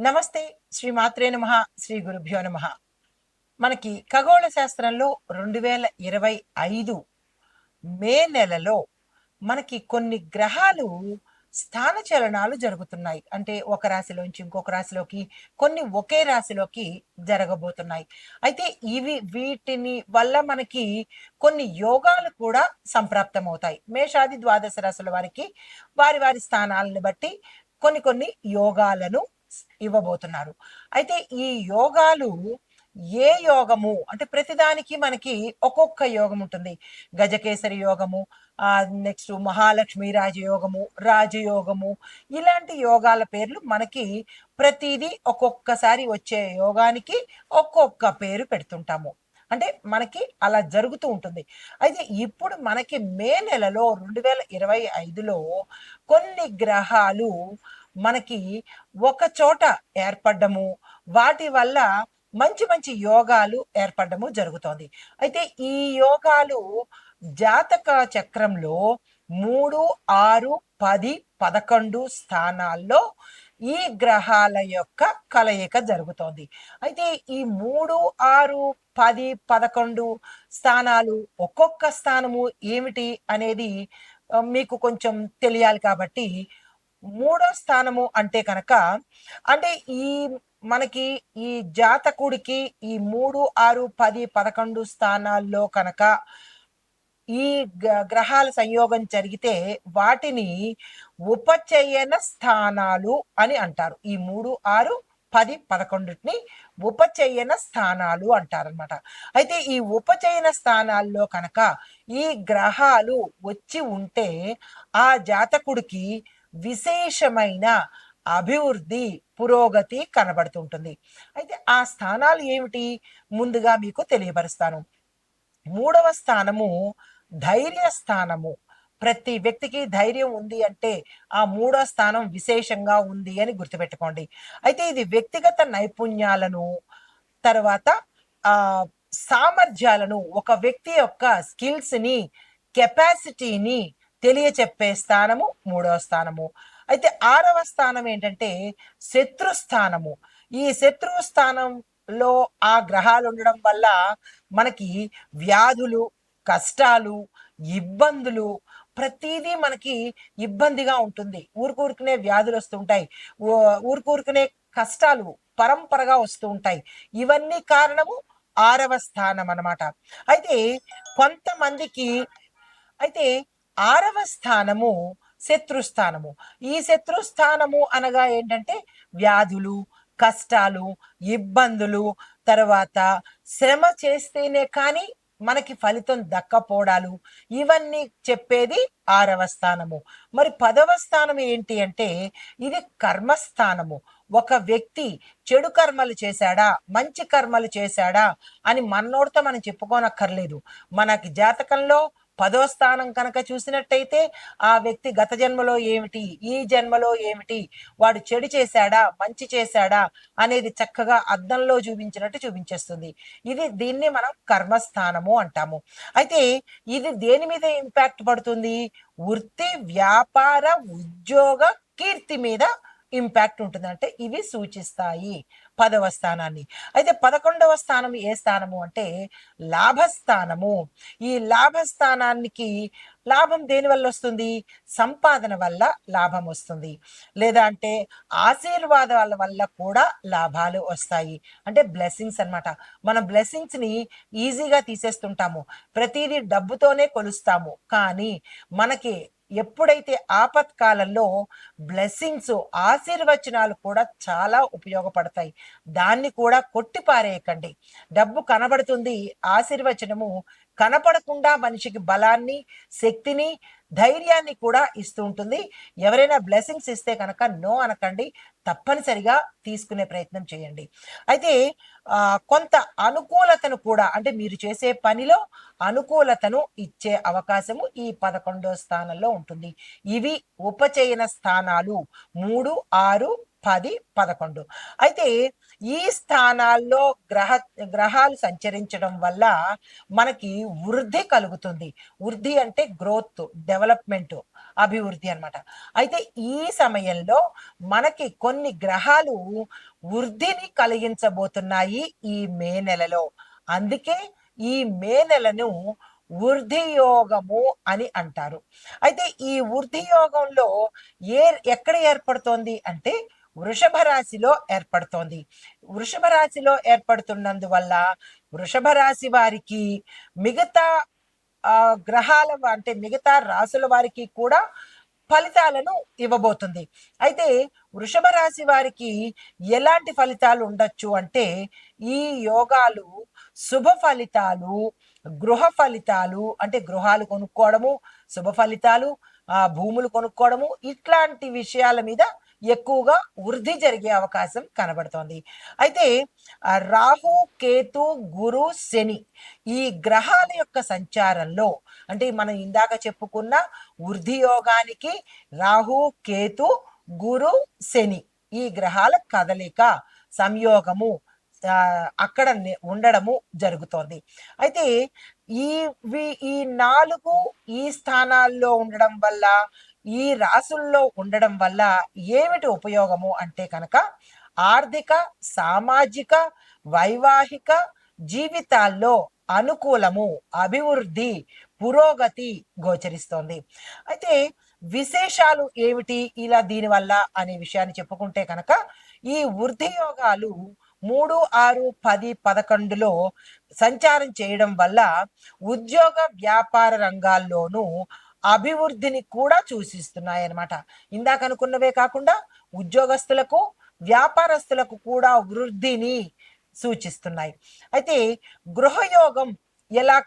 నమస్తే. శ్రీ మాత్రే నమః. శ్రీ గురుభ్యో నమః. మనకి ఖగోళ శాస్త్రంలో 2025 మే నెలలో మనకి కొన్ని గ్రహాలు స్థాన చలనాలు జరుగుతున్నాయి. అంటే ఒక రాశిలోంచి ఇంకొక రాశిలోకి, కొన్ని ఒకే రాశిలోకి జరగబోతున్నాయి. అయితే వీటిని వల్ల మనకి కొన్ని యోగాలు కూడా సంప్రాప్తమవుతాయి. మేషాది ద్వాదశ రాశుల వారికి వారి వారి స్థానాలను బట్టి కొన్ని యోగాలను ఇవ్వబోతున్నారు. అయితే ఈ యోగాలు ఏ యోగము అంటే ప్రతిదానికి మనకి ఒక్కొక్క యోగం ఉంటుంది. గజకేసరి యోగము, నెక్స్ట్ మహాలక్ష్మి రాజయోగము, రాజయోగము, ఇలాంటి యోగాల పేర్లు మనకి ప్రతిదీ ఒక్కొక్కసారి వచ్చే యోగానికి ఒక్కొక్క పేరు పెడుతుంటాము. అంటే మనకి అలా జరుగుతూ ఉంటుంది. అయితే ఇప్పుడు మనకి మే నెలలో 2025లో కొన్ని గ్రహాలు మనకి ఒక చోట ఏర్పడ్డము, వాటి వల్ల మంచి మంచి యోగాలు ఏర్పడము జరుగుతోంది. అయితే ఈ యోగాలు జాతక చక్రంలో 3, 6, 10, 11 స్థానాల్లో ఈ గ్రహాల యొక్క కలయిక జరుగుతోంది. అయితే ఈ 3, 6, 10, 11 స్థానాలు ఒక్కొక్క స్థానము ఏమిటి అనేది మీకు కొంచెం తెలియాలి కాబట్టి, మూడో స్థానము అంటే కనుక, అంటే ఈ మనకి ఈ జాతకుడికి ఈ 3, 6, 10, 11 స్థానాల్లో కనుక ఈ గ్రహాల సంయోగం జరిగితే వాటిని ఉపచయన స్థానాలు అని అంటారు. ఈ 3, 6, 10, 11ని ఉపచయన స్థానాలు అంటారనమాట. అయితే ఈ ఉపచయన స్థానాల్లో కనుక ఈ గ్రహాలు వచ్చి ఉంటే ఆ జాతకుడికి విశేషమైన అభివృద్ధి, పురోగతి కనబడుతుంటుంది. అయితే ఆ స్థానాలు ఏమిటి ముందుగా మీకు తెలియపరుస్తాను. 3వ స్థానము ధైర్య స్థానము. ప్రతి వ్యక్తికి ధైర్యం ఉంది అంటే ఆ 3వ స్థానం విశేషంగా ఉంది అని గుర్తుపెట్టుకోండి. అయితే ఇది వ్యక్తిగత నైపుణ్యాలను, తర్వాత ఆ సామర్థ్యాలను, ఒక వ్యక్తి యొక్క స్కిల్స్ని, కెపాసిటీని తెలియచెప్పే స్థానము 3వ స్థానము. అయితే 6వ స్థానం ఏంటంటే శత్రుస్థానము. ఈ శత్రు స్థానంలో ఆ గ్రహాలు ఉండడం వల్ల మనకి వ్యాధులు, కష్టాలు, ఇబ్బందులు, ప్రతిదీ మనకి ఇబ్బందిగా ఉంటుంది. ఊరుకూరుకునే వ్యాధులు వస్తుంటాయి, ఊరుకూరుకునే కష్టాలు పరంపరగా వస్తూ ఉంటాయి. ఇవన్నీ కారణము 6వ స్థానం అన్నమాట. అయితే కొంతమందికి అయితే 6వ స్థానము శత్రుస్థానము. ఈ శత్రుస్థానము అనగా ఏంటంటే వ్యాధులు, కష్టాలు, ఇబ్బందులు, తర్వాత శ్రమ చేస్తేనే కానీ మనకి ఫలితం దక్కపోవడాలు, ఇవన్నీ చెప్పేది 6వ స్థానము. మరి 10వ స్థానం ఏంటి అంటే ఇది కర్మస్థానము. ఒక వ్యక్తి చెడు కర్మలు చేశాడా, మంచి కర్మలు చేశాడా అని మనోడితో మనం చెప్పుకోనక్కర్లేదు. మనకి జాతకంలో 10వ స్థానం కనుక చూసినట్టయితే ఆ వ్యక్తి గత జన్మలో ఏమిటి, ఈ జన్మలో ఏమిటి, వాడు చెడు చేశాడా, మంచి చేశాడా అనేది చక్కగా అద్దంలో చూపించినట్టు చూపించేస్తుంది. దీన్ని మనం కర్మస్థానము అంటాము. అయితే ఇది దేని మీద ఇంపాక్ట్ పడుతుంది? వృత్తి, వ్యాపార, ఉద్యోగ, కీర్తి మీద ఇంపాక్ట్ ఉంటుంది. అంటే ఇవి సూచిస్తాయి 10వ స్థానాన్ని. అయితే 11వ స్థానం ఏ స్థానము అంటే లాభస్థానము. ఈ లాభస్థానానికి లాభం దేని వల్ల వస్తుంది? సంపాదన వల్ల లాభం వస్తుంది. లేదా అంటే ఆశీర్వాదాల వల్ల కూడా లాభాలు వస్తాయి. అంటే బ్లెస్సింగ్స్ అన్నమాట. మనం బ్లెస్సింగ్స్ని ఈజీగా తీసేస్తుంటాము. ప్రతిదీ డబ్బుతోనే కొలుస్తాము. కానీ మనకి ఎప్పుడైతే ఆపత్కాలంలో బ్లెస్సింగ్స్, ఆశీర్వచనాలు కూడా చాలా ఉపయోగపడతాయి. దాన్ని కూడా కొట్టిపారేయకండి. డబ్బు కనబడుతుంది, ఆశీర్వచనము కనపడకుండా మనిషికి బలాన్ని, శక్తిని, ధైర్యాన్ని కూడా ఇస్తూ ఉంటుంది. ఎవరైనా బ్లెస్సింగ్స్ ఇస్తే కనుక నో అనకండి, తప్పనిసరిగా తీసుకునే ప్రయత్నం చేయండి. అయితే కొంత అనుకూలతను కూడా, అంటే మీరు చేసే పనిలో అనుకూలతను ఇచ్చే అవకాశము ఈ 11వ స్థానంలో ఉంటుంది. ఇవి ఉపచయన స్థానాలు 3, 6, 10, 11. అయితే ఈ స్థానాల్లో గ్రహాలు సంచరించడం వల్ల మనకి వృద్ధి కలుగుతుంది. వృద్ధి అంటే గ్రోత్, డెవలప్మెంట్, అభివృద్ధి అన్నమాట. అయితే ఈ సమయంలో మనకి కొన్ని గ్రహాలు వృద్ధిని కలిగించబోతున్నాయి ఈ మే నెలలో. అందుకే ఈ మే నెలను వృద్ధి యోగము అని అంటారు. అయితే ఈ వృద్ధి యోగంలో ఎక్కడ ఏర్పడుతోంది అంటే వృషభ రాశిలో ఏర్పడుతోంది. వృషభ రాశిలో ఏర్పడుతున్నందువల్ల వృషభ రాశి వారికి మిగతా గ్రహాల అంటే మిగతా రాసుల వారికి కూడా ఫలితాలను ఇవ్వబోతుంది. అయితే వృషభ రాశి వారికి ఎలాంటి ఫలితాలు ఉండొచ్చు అంటే ఈ యోగాలు శుభ ఫలితాలు, గృహ ఫలితాలు అంటే గృహాలు కొనుక్కోవడము, శుభ ఫలితాలు, భూములు కొనుక్కోవడము, ఇట్లాంటి విషయాల మీద ఎక్కువగా వృద్ధి జరిగే అవకాశం కనబడుతోంది. అయితే రాహు, కేతు, గురు, శని ఈ గ్రహాల యొక్క సంచారంలో అంటే మనం ఇందాక చెప్పుకున్న వృద్ధి యోగానికి రాహు, కేతు, గురు, శని ఈ గ్రహాల కదలిక, సంయోగము అక్కడ ఉండడము జరుగుతోంది. అయితే ఈ 4 ఈ స్థానాల్లో ఉండడం వల్ల, ఈ రాసుల్లో ఉండడం వల్ల ఏమిటి ఉపయోగము అంటే కనుక ఆర్థిక, సామాజిక, వైవాహిక జీవితాల్లో అనుకూలము, అభివృద్ధి, పురోగతి గోచరిస్తోంది. అయితే విశేషాలు ఏమిటి ఇలా దీనివల్ల అనే విషయాన్ని చెప్పుకుంటే కనుక ఈ వృద్ధి యోగాలు 3, 6, 10, 11లో సంచారం చేయడం వల్ల ఉద్యోగ వ్యాపార రంగాల్లోనూ అభివృద్ధిని కూడా సూచిస్తున్నాయి అన్నమాట. ఇందాక అనుకున్నవే కాకుండా ఉద్యోగస్తులకు, వ్యాపారస్తులకు కూడా వృద్ధిని సూచిస్తున్నాయి. అయితే గృహయోగం ఎలా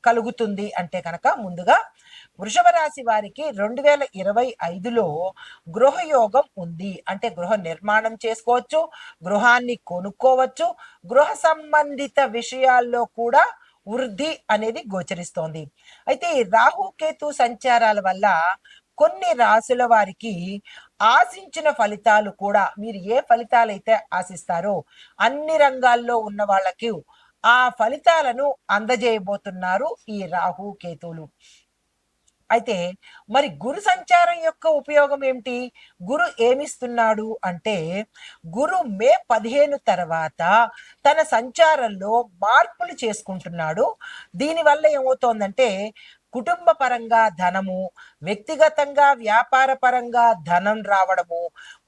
కలుగుతుంది అంటే కనుక ముందుగా వృషభ రాశి వారికి 2025లో గృహయోగం ఉంది. అంటే గృహ నిర్మాణం చేసుకోవచ్చు, గృహాన్ని కొనుక్కోవచ్చు, గృహ సంబంధిత విషయాల్లో కూడా వృద్ధి అనేది గోచరిస్తోంది. అయితే రాహుకేతు సంచారాల వల్ల కొన్ని రాశుల వారికి ఆశించిన ఫలితాలు కూడా మీరు ఏ ఫలితాలు అయితే ఆశిస్తారో అన్ని రంగాల్లో ఉన్న వాళ్ళకి ఆ ఫలితాలను అందజేయబోతున్నారు ఈ రాహు కేతువులు. అయితే మరి గురు సంచారం యొక్క ఉపయోగం ఏమిటి? గురు ఏమిస్తున్నాడు అంటే గురు మే 15 తర్వాత తన సంచారంలో మార్పులు చేసుకుంటున్నాడు. దీనివల్ల ఏమవుతోందంటే కుటుంబ పరంగా ధనము, వ్యక్తిగతంగా వ్యాపార పరంగా ధనం రావడము,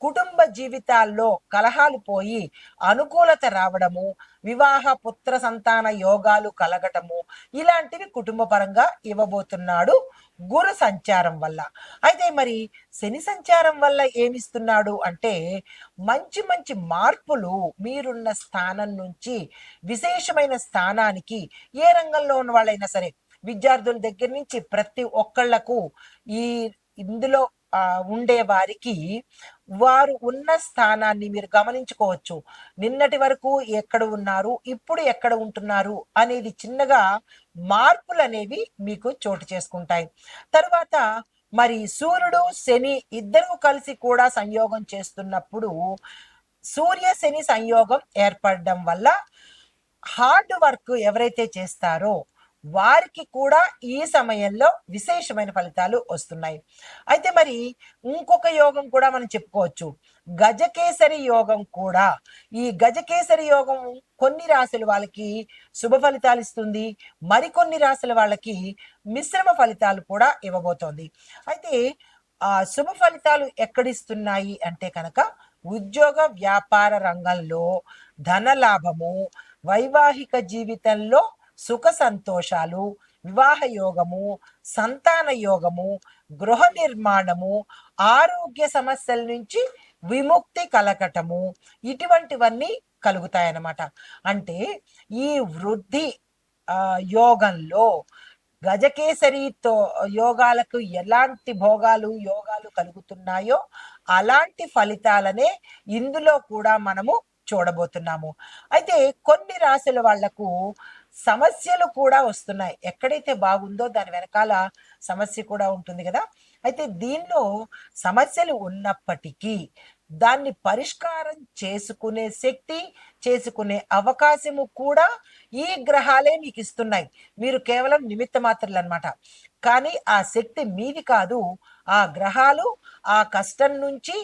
కుటుంబ జీవితాల్లో కలహాలు పోయి అనుకూలత రావడము, వివాహ పుత్ర సంతాన యోగాలు కలగటము, ఇలాంటివి కుటుంబ పరంగా ఇవ్వబోతున్నాడు గురు సంచారం వల్ల. అయితే మరి శని సంచారం వల్ల ఏమిస్తున్నాడు అంటే మంచి మంచి మార్పులు మీరున్న స్థానం నుంచి విశేషమైన స్థానానికి ఏ రంగంలో ఉన్న వాళ్ళైనా సరే విద్యార్థుల దగ్గర నుంచి ప్రతి ఒక్కళ్లకు ఇందులో ఉండే వారికి వారు ఉన్న స్థానాన్ని మీరు గమనించుకోవచ్చు. నిన్నటి వరకు ఎక్కడ ఉన్నారు, ఇప్పుడు ఎక్కడ ఉంటున్నారు అనేది చిన్నగా మార్పులు అనేవి మీకు చోటు చేసుకుంటాయి. తర్వాత మరి సూర్యుడు శని ఇద్దరు కలిసి కూడా సంయోగం చేస్తున్నప్పుడు సూర్య శని సంయోగం ఏర్పడడం వల్ల హార్డ్ వర్క్ ఎవరైతే చేస్తారో వారికి కూడా ఈ సమయంలో విశేషమైన ఫలితాలు వస్తున్నాయి. అయితే మరి ఇంకొక యోగం కూడా మనం చెప్పుకోవచ్చు, గజకేసరి యోగం కూడా. ఈ గజకేసరి యోగం కొన్ని రాశుల వాళ్ళకి శుభ ఫలితాలు ఇస్తుంది, మరికొన్ని రాశుల వాళ్ళకి మిశ్రమ ఫలితాలు కూడా ఇవ్వబోతోంది. అయితే శుభ ఫలితాలు ఎక్కడిస్తున్నాయి అంటే కనుక ఉద్యోగ వ్యాపార రంగంలో ధన లాభము, వైవాహిక జీవితంలో సుఖ సంతోషాలు, వివాహ యోగము, సంతాన యోగము, గృహ నిర్మాణము, ఆరోగ్య సమస్యల నుంచి విముక్తి కలగటము, ఇటువంటివన్నీ కలుగుతాయన్నమాట. అంటే ఈ వృద్ధి యోగంలో గజకేసరితో యోగాలకు ఎలాంటి యోగాలు కలుగుతున్నాయో అలాంటి ఫలితాలనే ఇందులో కూడా మనము చూడబోతున్నాము. అయితే కొన్ని రాశుల వాళ్లకు సమస్యలు కూడా వస్తున్నాయి. ఎక్కడైతే బాగుందో దాని వెనకాల సమస్య కూడా ఉంటుంది కదా. అయితే దీనిలో సమస్యలు ఉన్నప్పటికీ దాన్ని పరిష్కారం చేసుకునే శక్తి, చేసుకునే అవకాశము కూడా ఈ గ్రహాలే మీకు ఇస్తున్నాయి. మీరు కేవలం నిమిత్త మాత్రులనమాట. కానీ ఆ శక్తి మీది కాదు. ఆ గ్రహాలు ఆ కష్టం నుంచి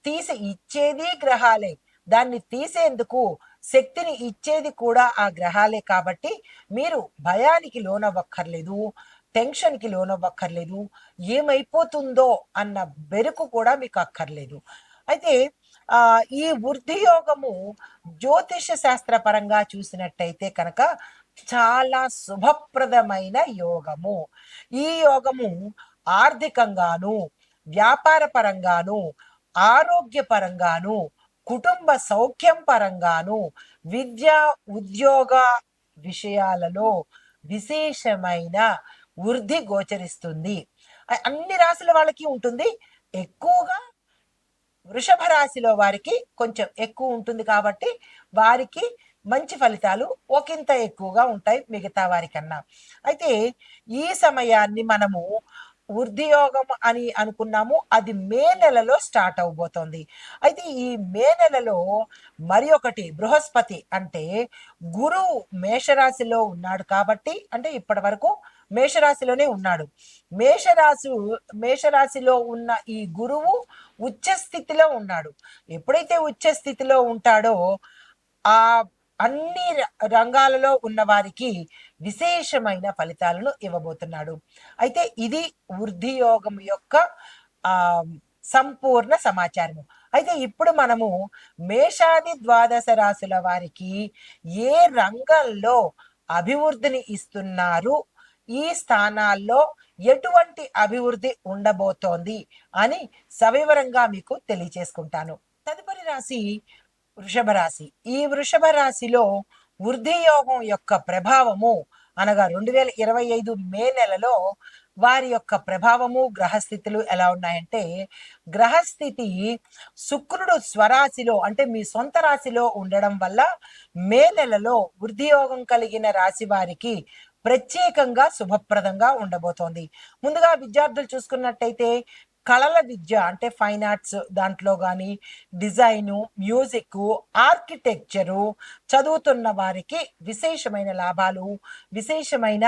తీసి ఇచ్చేది గ్రహాలే. దాన్ని తీసేందుకు శక్తిని ఇచ్చేది కూడా ఆ గ్రహాలే కాబట్టి మీరు భయానికి లోనవ్వక్కర్లేదు, టెన్షన్‌కి లోనవ్వక్కర్లేదు. ఏమైపోతుందో అన్న బెరుకు కూడా మీకు అక్కర్లేదు. అయితే ఈ వృద్ధి యోగము జ్యోతిష శాస్త్ర పరంగా చూసినట్టయితే కనుక చాలా శుభప్రదమైన యోగము. ఈ యోగము ఆర్థికంగాను, వ్యాపార పరంగాను, ఆరోగ్యపరంగాను, కుటుంబ సౌఖ్యం పరంగాను, విద్య, ఉద్యోగ విషయాలలో విశేషమైన వృద్ధి గోచరిస్తుంది. అన్ని రాశుల వాళ్ళకి ఉంటుంది. ఎక్కువగా వృషభ రాశిలో వారికి కొంచెం ఎక్కువ ఉంటుంది కాబట్టి వారికి మంచి ఫలితాలు ఒకంత ఎక్కువగా ఉంటాయి మిగతా వారికన్నా. అయితే ఈ సమయాన్ని మనము వృద్ధియోగం అని అనుకున్నాము. అది మే నెలలో స్టార్ట్ అవబోతోంది. అయితే ఈ మే నెలలో మరి ఒకటి బృహస్పతి అంటే గురువు మేషరాశిలో ఉన్నాడు కాబట్టి, అంటే ఇప్పటి వరకు మేషరాశిలోనే ఉన్నాడు. మేషరాశి మేషరాశిలో ఉన్న ఈ గురువు ఉచ్చ స్థితిలో ఉన్నాడు. ఎప్పుడైతే ఉచ్చ స్థితిలో ఉంటాడో ఆ అన్ని రంగాలలో ఉన్న వారికి విశేషమైన ఫలితాలను ఇవ్వబోతున్నాడు. అయితే ఇది వృద్ధి యోగం యొక్క ఆ సంపూర్ణ సమాచారము. అయితే ఇప్పుడు మనము మేషాది ద్వాదశ రాశుల వారికి ఏ రంగంలో అభివృద్ధిని ఇస్తున్నారు, ఈ స్థానాల్లో ఎటువంటి అభివృద్ధి ఉండబోతోంది అని సవివరంగా మీకు తెలియచేసుకుంటాను. తదుపరి రాశి వృషభ రాశి. ఈ వృషభ రాశిలో వృద్ధి యోగం యొక్క ప్రభావము అనగా 2025 మే నెలలో వారి యొక్క ప్రభావము, గ్రహస్థితులు ఎలా ఉన్నాయంటే, గ్రహస్థితి శుక్రుడు స్వరాశిలో అంటే మీ సొంత రాశిలో ఉండడం వల్ల మే నెలలో వృద్ధి యోగం కలిగిన రాశి వారికి ప్రత్యేకంగా శుభప్రదంగా ఉండబోతోంది. ముందుగా విద్యార్థులు చూసుకున్నట్టయితే కళల విద్య అంటే ఫైన్ ఆర్ట్స్ దాంట్లో కానీ, డిజైను, మ్యూజిక్, ఆర్కిటెక్చరు చదువుతున్న వారికి విశేషమైన లాభాలు, విశేషమైన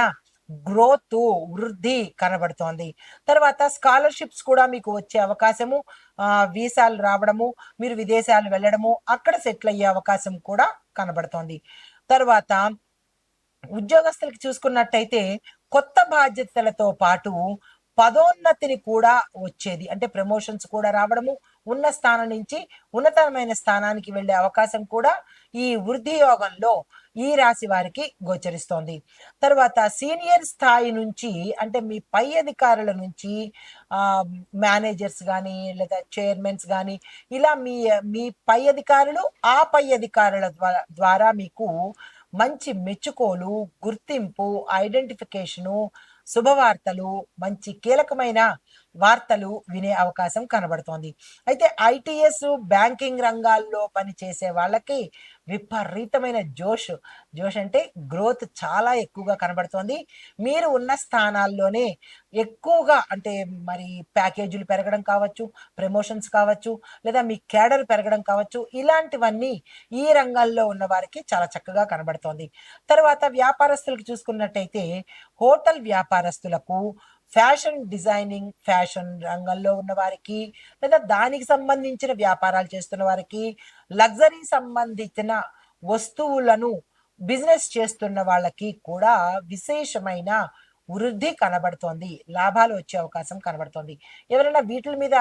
గ్రోత్, వృద్ధి కనబడుతోంది. తర్వాత స్కాలర్షిప్స్ కూడా మీకు వచ్చే అవకాశము, వీసాలు రావడము, మీరు విదేశాలు వెళ్ళడము, అక్కడ సెటిల్ అయ్యే అవకాశం కూడా కనబడుతోంది. తర్వాత ఉద్యోగస్తులకి చూసుకున్నట్టయితే కొత్త బాధ్యతలతో పాటు పదోన్నతిని కూడా వచ్చేది. అంటే ప్రమోషన్స్ కూడా రావడము, ఉన్న స్థానం నుంచి ఉన్నతమైన స్థానానికి వెళ్ళే అవకాశం కూడా ఈ వృద్ధి యోగంలో ఈ రాశి వారికి గోచరిస్తోంది. తర్వాత సీనియర్ స్థాయి నుంచి అంటే మీ పై అధికారుల నుంచి మేనేజర్స్ కానీ లేదా చైర్మన్స్ కానీ ఇలా మీ పై అధికారులు ఆ పై అధికారుల ద్వారా మీకు మంచి మెచ్చుకోలు, గుర్తింపు, ఐడెంటిఫికేషను, శుభవార్తలు, మంచి కీలకమైన వార్తలు వినే అవకాశం కనబడుతోంది. అయితే ఐటీఎస్, బ్యాంకింగ్ రంగాల్లో పనిచేసే వాళ్ళకి విపరీతమైన జోష్. జోష్ అంటే గ్రోత్ చాలా ఎక్కువగా కనబడుతోంది. మీరు ఉన్న స్థానాల్లోనే ఎక్కువగా అంటే మరి ప్యాకేజీలు పెరగడం కావచ్చు, ప్రమోషన్స్ కావచ్చు, లేదా మీ క్యాడర్ పెరగడం కావచ్చు. ఇలాంటివన్నీ ఈ రంగాల్లో ఉన్న వారికి చాలా చక్కగా కనబడుతోంది. తర్వాత వ్యాపారస్తులకు చూసుకున్నట్టయితే హోటల్ వ్యాపారస్తులకు, ఫ్యాషన్ డిజైనింగ్, ఫ్యాషన్ రంగంలో ఉన్న వారికి, లేదా దానికి సంబంధించిన వ్యాపారాలు చేస్తున్న వారికి, లగ్జరీ సంబంధించిన వస్తువులను బిజినెస్ చేస్తున్న వాళ్ళకి కూడా విశేషమైన వృద్ధి కనబడుతోంది. లాభాలు వచ్చే అవకాశం కనబడుతోంది. ఎవరైనా వీటిల మీద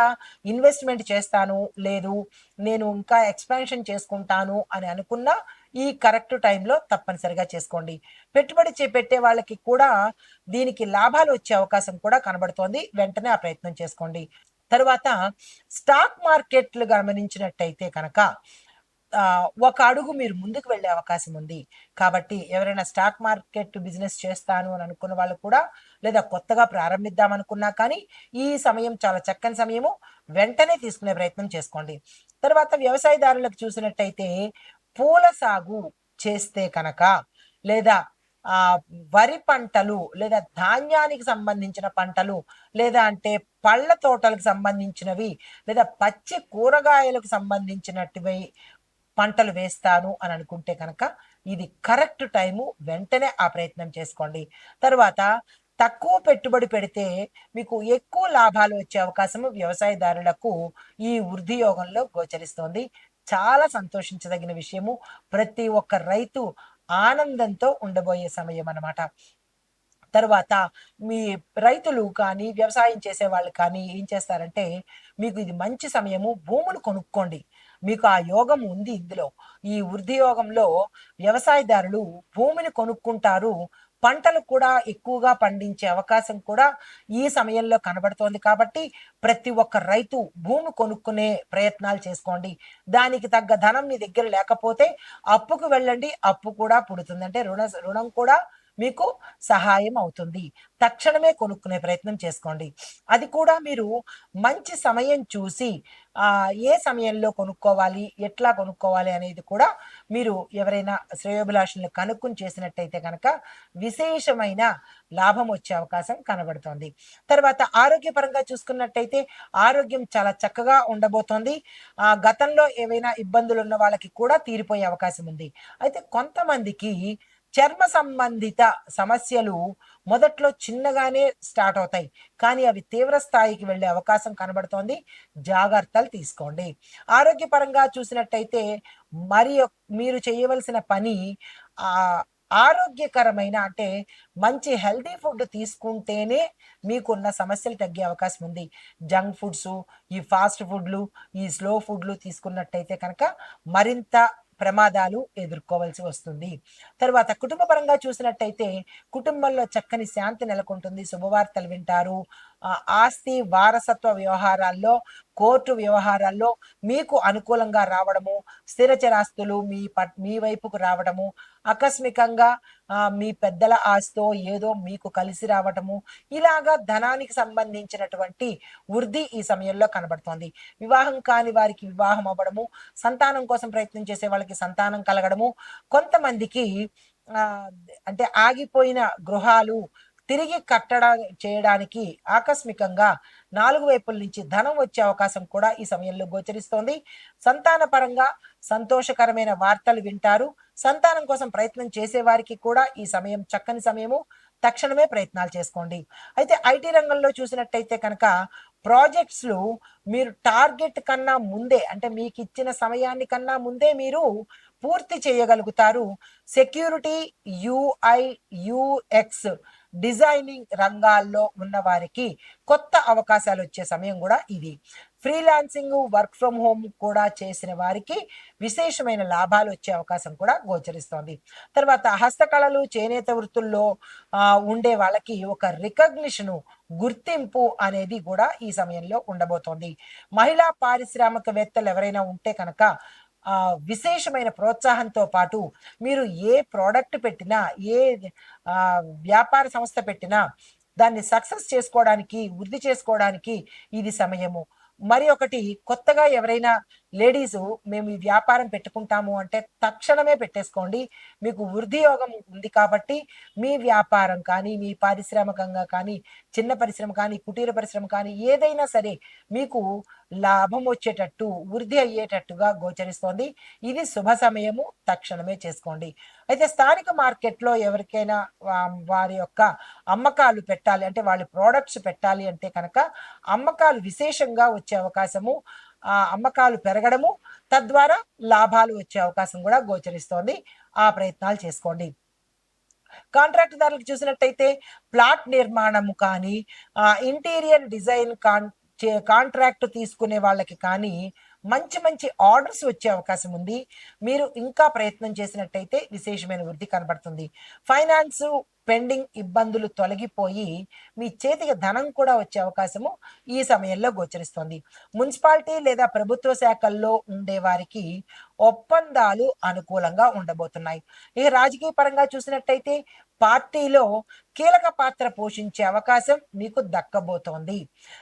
ఇన్వెస్ట్మెంట్ చేస్తాను, లేదు నేను ఇంకా ఎక్స్పాన్షన్ చేసుకుంటాను అని అనుకున్నా ఈ కరెక్ట్ టైంలో తప్పనిసరిగా చేసుకోండి. పెట్టుబడి పెట్టే వాళ్ళకి కూడా దీనికి లాభాలు వచ్చే అవకాశం కూడా కనబడుతోంది. వెంటనే ఆ ప్రయత్నం చేసుకోండి. తరువాత స్టాక్ మార్కెట్లు గమనించినట్టయితే కనుక ఒక అడుగు మీరు ముందుకు వెళ్ళే అవకాశం ఉంది. కాబట్టి ఎవరైనా స్టాక్ మార్కెట్ బిజినెస్ చేస్తాను అని అనుకున్న వాళ్ళు కూడా, లేదా కొత్తగా ప్రారంభిద్దాం అనుకున్నా కానీ ఈ సమయం చాలా చక్కని సమయము. వెంటనే తీసుకునే ప్రయత్నం చేసుకోండి. తర్వాత వ్యవసాయదారులకు చూసినట్టయితే పూల సాగు చేస్తే కనుక, లేదా ఆ వరి పంటలు లేదా ధాన్యానికి సంబంధించిన పంటలు, లేదా అంటే పళ్ళ తోటలకు సంబంధించినవి, లేదా పచ్చి కూరగాయలకు సంబంధించినటివి పంటలు వేస్తాను అని అనుకుంటే కనుక ఇది కరెక్ట్ టైము. వెంటనే ఆ ప్రయత్నం చేసుకోండి. తర్వాత తక్కువ పెట్టుబడి పెడితే మీకు ఎక్కువ లాభాలు వచ్చే అవకాశము వ్యవసాయదారులకు ఈ వృద్ధి యోగంలో గోచరిస్తోంది. చాలా సంతోషించదగిన విషయము. ప్రతి ఒక్క రైతు ఆనందంతో ఉండబోయే సమయం అన్నమాట. తర్వాత మీ రైతులు కానీ, వ్యవసాయం చేసేవాళ్ళు కానీ ఏం చేస్తారంటే, మీకు ఇది మంచి సమయము, భూములు కొనుక్కోండి. మీకు ఆ యోగం ఉంది ఇందులో. ఈ వృద్ధి యోగంలో వ్యవసాయదారులు భూమిని కొనుక్కుంటారు. పంటలు కూడా ఎక్కువగా పండించే అవకాశం కూడా ఈ సమయంలో కనబడుతోంది కాబట్టి, ప్రతి ఒక్క రైతు భూమి కొనుక్కునే ప్రయత్నాలు చేసుకోండి. దానికి తగ్గ ధనం మీ దగ్గర లేకపోతే అప్పుకు వెళ్ళండి. అప్పు కూడా పుడుతుంది. అంటే రుణం కూడా మీకు సహాయం అవుతుంది. తక్షణమే కొనుక్కునే ప్రయత్నం చేసుకోండి. అది కూడా మీరు మంచి సమయం చూసి ఏ సమయంలో కొనుక్కోవాలి, ఎట్లా కొనుక్కోవాలి అనేది కూడా మీరు ఎవరైనా శ్రేయోభిలాషుల్ని కనుక్కొని చేసినట్టయితే కనుక విశేషమైన లాభం వచ్చే అవకాశం కనబడుతోంది. తర్వాత ఆరోగ్యపరంగా చూసుకున్నట్టయితే ఆరోగ్యం చాలా చక్కగా ఉండబోతోంది. గతంలో ఏవైనా ఇబ్బందులు ఉన్న వాళ్ళకి కూడా తీరిపోయే అవకాశం ఉంది. అయితే కొంతమందికి చర్మ సంబంధిత సమస్యలు మొదట్లో చిన్నగానే స్టార్ట్ అవుతాయి. కానీ అవి తీవ్ర స్థాయికి వెళ్ళే అవకాశం కనబడుతోంది. జాగ్రత్తలు తీసుకోండి. ఆరోగ్యపరంగా చూసినట్టయితే మరి మీరు చేయవలసిన పని ఆరోగ్యకరమైన అంటే మంచి హెల్తీ ఫుడ్ తీసుకుంటేనే మీకున్న సమస్యలు తగ్గే అవకాశం ఉంది. జంక్ ఫుడ్స్, ఈ ఫాస్ట్ ఫుడ్లు, ఈ స్లో ఫుడ్లు తీసుకున్నట్టయితే కనుక మరింత ప్రమాదాలు ఎదుర్కోవాల్సి వస్తుంది. తర్వాత కుటుంబ పరంగా చూసినట్టయితే కుటుంబంలో చక్కని శాంతి నెలకొంటుంది. శుభవార్తలు వింటారు. ఆస్తి వారసత్వ వ్యవహారాల్లో, కోర్టు వ్యవహారాల్లో మీకు అనుకూలంగా రావడము, స్థిర చరాస్తులు మీ వైపుకు రావడము, ఆకస్మికంగా మీ పెద్దల ఆస్తో ఏదో మీకు కలిసి రావటము, ఇలాగా ధనానికి సంబంధించినటువంటి వృద్ధి ఈ సమయంలో కనబడుతోంది. వివాహం కాని వారికి వివాహం అవ్వడము, సంతానం కోసం ప్రయత్నం చేసే వాళ్ళకి సంతానం కలగడము, కొంతమందికి అంటే ఆగిపోయిన గృహాలు తిరిగి చేయడానికి ఆకస్మికంగా 4 వైపుల నుంచి ధనం వచ్చే అవకాశం కూడా ఈ సమయంలో గోచరిస్తోంది. సంతాన పరంగా సంతోషకరమైన వార్తలు వింటారు. సంతానం కోసం ప్రయత్నం చేసే వారికి కూడా ఈ సమయం చక్కని సమయము. తక్షణమే ప్రయత్నాలు చేసుకోండి. అయితే ఐటీ రంగంలో చూసినట్టయితే కనుక ప్రాజెక్ట్స్‌లు మీరు టార్గెట్ కన్నా ముందే అంటే మీకిచ్చిన సమయాన్ని కన్నా ముందే మీరు పూర్తి చేయగలుగుతారు. సెక్యూరిటీ, యూఐ, యూఎక్స్ డిజైనింగ్ రంగాల్లో ఉన్న వారికి కొత్త అవకాశాలు వచ్చే సమయం కూడా ఇది. ఫ్రీలాన్సింగ్, వర్క్ ఫ్రమ్ హోమ్ కూడా చేసిన వారికి విశేషమైన లాభాలు వచ్చే అవకాశం కూడా గోచరిస్తోంది. తర్వాత హస్తకళలు, చేనేత వృత్తుల్లో ఉండే వాళ్ళకి ఒక రికగ్నిషను, గుర్తింపు అనేది కూడా ఈ సమయంలో ఉండబోతోంది. మహిళా పారిశ్రామికవేత్తలు ఎవరైనా ఉంటే కనుక విశేషమైన ప్రోత్సాహంతో పాటు మీరు ఏ ప్రోడక్ట్ పెట్టినా, ఏ వ్యాపార సంస్థ పెట్టినా దాన్ని సక్సెస్ చేసుకోవడానికి, వృద్ధి చేసుకోవడానికి ఇది సమయము. మరి ఒకటి కొత్తగా ఎవరైనా లేడీసు మేము ఈ వ్యాపారం పెట్టుకుంటాము అంటే తక్షణమే పెట్టేసుకోండి. మీకు వృద్ధి యోగం ఉంది కాబట్టి మీ వ్యాపారం కానీ, మీ పారిశ్రామికంగా కానీ, చిన్న పరిశ్రమ కానీ, కుటీర పరిశ్రమ కానీ ఏదైనా సరే మీకు లాభం వచ్చేటట్టు, వృద్ధి అయ్యేటట్టుగా గోచరిస్తోంది. ఇది శుభ సమయము. తక్షణమే చేసుకోండి. అయితే స్థానిక మార్కెట్‌లో ఎవరికైనా వారి యొక్క అమ్మకాలు పెట్టాలి అంటే వాళ్ళ ప్రొడక్ట్స్ పెట్టాలి అంటే కనుక అమ్మకాలు విశేషంగా వచ్చే అవకాశము, అమ్మకాలు పెరగడము, తద్వారా లాభాలు వచ్చే అవకాశం కూడా గోచరిస్తోంది. ఆ ప్రయత్నాలు చేసుకోండి. కాంట్రాక్ట్‌దారులకు చూసినట్టయితే ప్లాట్ నిర్మాణము కానీ, ఇంటీరియర్ డిజైన్ కాంట్రాక్ట్ తీసుకునే వాళ్ళకి కానీ మంచి మంచి ఆర్డర్స్ వచ్చే అవకాశం ఉంది. మీరు ఇంకా ప్రయత్నం చేసినట్టయితే విశేషమైన వృద్ధి కనబడుతుంది. ఫైనాన్సు పెండింగ్ ఇబ్బందులు తొలగిపోయి మీ చేతికి ధనం కూడా వచ్చే అవకాశము ఈ సమయంలో గోచరిస్తోంది. మున్సిపాలిటీ లేదా ప్రభుత్వ శాఖల్లో ఉండే వారికి ఒప్పందాలు అనుకూలంగా ఉండబోతున్నాయి. ఇక రాజకీయ పరంగా చూసినట్టయితే పార్టీలో కీలక పాత్ర పోషించే అవకాశం మీకు దక్కబోతోంది.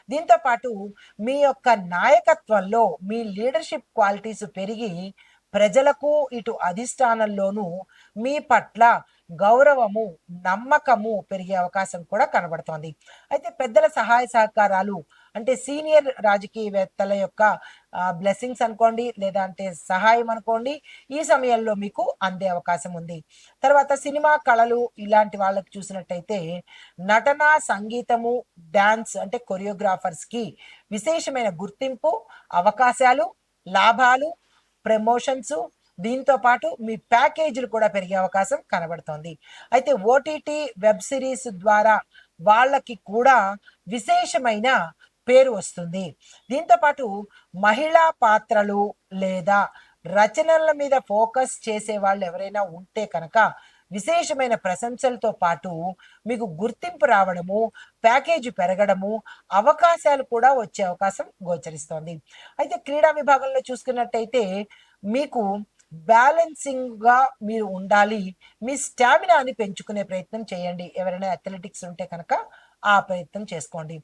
దీంతో పాటు మీ యొక్క నాయకత్వంలో మీ లీడర్షిప్ క్వాలిటీస్ పెరిగి ప్రజలకు ఇటు అధిష్టానంలోనూ మీ పట్ల గౌరవము, నమ్మకము పెరిగే అవకాశం కూడా కనబడుతోంది. అయితే పెద్దల సహాయ సహకారాలు అంటే సీనియర్ రాజకీయవేత్తల యొక్క బ్లెస్సింగ్స్ అనుకోండి, లేదా అంటే సహాయం అనుకోండి, ఈ సమయంలో మీకు అందే అవకాశం ఉంది. తర్వాత సినిమా కళలు ఇలాంటి వాళ్ళకి చూసినట్టయితే నటన, సంగీతము, డాన్స్ అంటే కొరియోగ్రాఫర్స్‌కి విశేషమైన గుర్తింపు, అవకాశాలు, లాభాలు, ప్రమోషన్స్, దీంతో పాటు మీ ప్యాకేజీలు కూడా పెరిగే అవకాశం కనబడుతోంది. అయితే ఓటీటీ వెబ్ సిరీస్ ద్వారా వాళ్ళకి కూడా విశేషమైన పేరు వస్తుంది. దీంతో పాటు మహిళా పాత్రలు లేదా రచనల మీద ఫోకస్ చేసే వాళ్ళు ఎవరైనా ఉంటే కనుక విశేషమైన ప్రశంసలతో పాటు మీకు గుర్తింపు రావడము, ప్యాకేజీ పెరగడము, అవకాశాలు కూడా వచ్చే అవకాశం గోచరిస్తోంది. అయితే క్రీడా విభాగంలో చూసుకున్నట్టయితే మీకు బ్యాలెన్సింగ్‌గా మీరు ఉండాలి. మీ స్టామినాని పెంచుకునే ప్రయత్నం చేయండి. ఎవరైనా అథ్లెటిక్స్ ఉంటే కనుక ఆ ప్రయత్నం చేసుకోండి.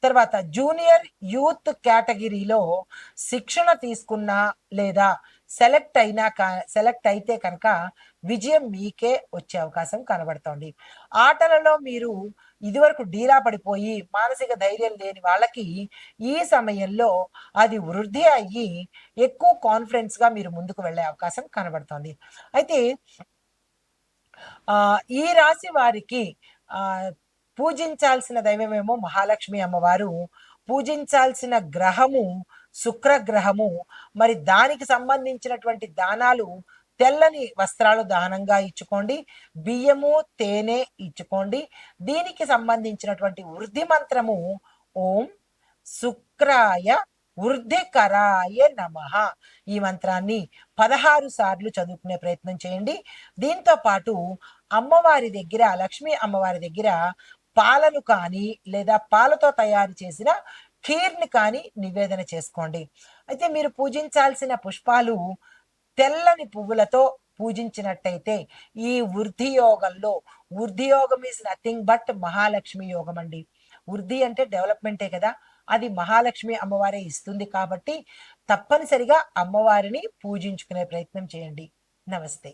తర్వాత జూనియర్ యూత్ కేటగిరీలో శిక్షణ తీసుకున్నా లేదా సెలెక్ట్ అయితే కనుక విజయం మీకే వచ్చే అవకాశం కనబడుతోంది. ఆటలలో మీరు ఇదివరకు డీలా పడిపోయి మానసిక ధైర్యం లేని వాళ్ళకి ఈ సమయంలో అది వృద్ధి అయ్యి ఎక్కువ కాన్ఫిడెన్స్‌గా మీరు ముందుకు వెళ్ళే అవకాశం కనబడుతోంది. అయితే ఈ రాశి వారికి పూజించాల్సిన దైవమేమో మహాలక్ష్మి అమ్మవారు. పూజించాల్సిన గ్రహము శుక్రగ్రహము. మరి దానికి సంబంధించినటువంటి దానాలు తెల్లని వస్త్రాలు దానంగా ఇచ్చుకోండి. బియ్యము, తేనె ఇచ్చుకోండి. దీనికి సంబంధించినటువంటి వృద్ధి మంత్రము ఓం శుక్రాయ వృద్ధికరాయ నమః. ఈ మంత్రాన్ని 16 సార్లు చదువుకునే ప్రయత్నం చేయండి. దీంతో పాటు అమ్మవారి దగ్గర, లక్ష్మీ అమ్మవారి దగ్గర పాలను కానీ లేదా పాలతో తయారు చేసిన ఖీర్‌ని కానీ నివేదన చేసుకోండి. అయితే మీరు పూజించాల్సిన పుష్పాలు తెల్లని పువ్వులతో పూజించినట్టయితే ఈ వృద్ధి యోగంలో, వృద్ధి యోగం ఈజ్ నథింగ్ బట్ మహాలక్ష్మి యోగం అండి. వృద్ధి అంటే డెవలప్‌మెంటే కదా! అది మహాలక్ష్మి అమ్మవారే ఇస్తుంది కాబట్టి తప్పనిసరిగా అమ్మవారిని పూజించుకునే ప్రయత్నం చేయండి. నమస్తే.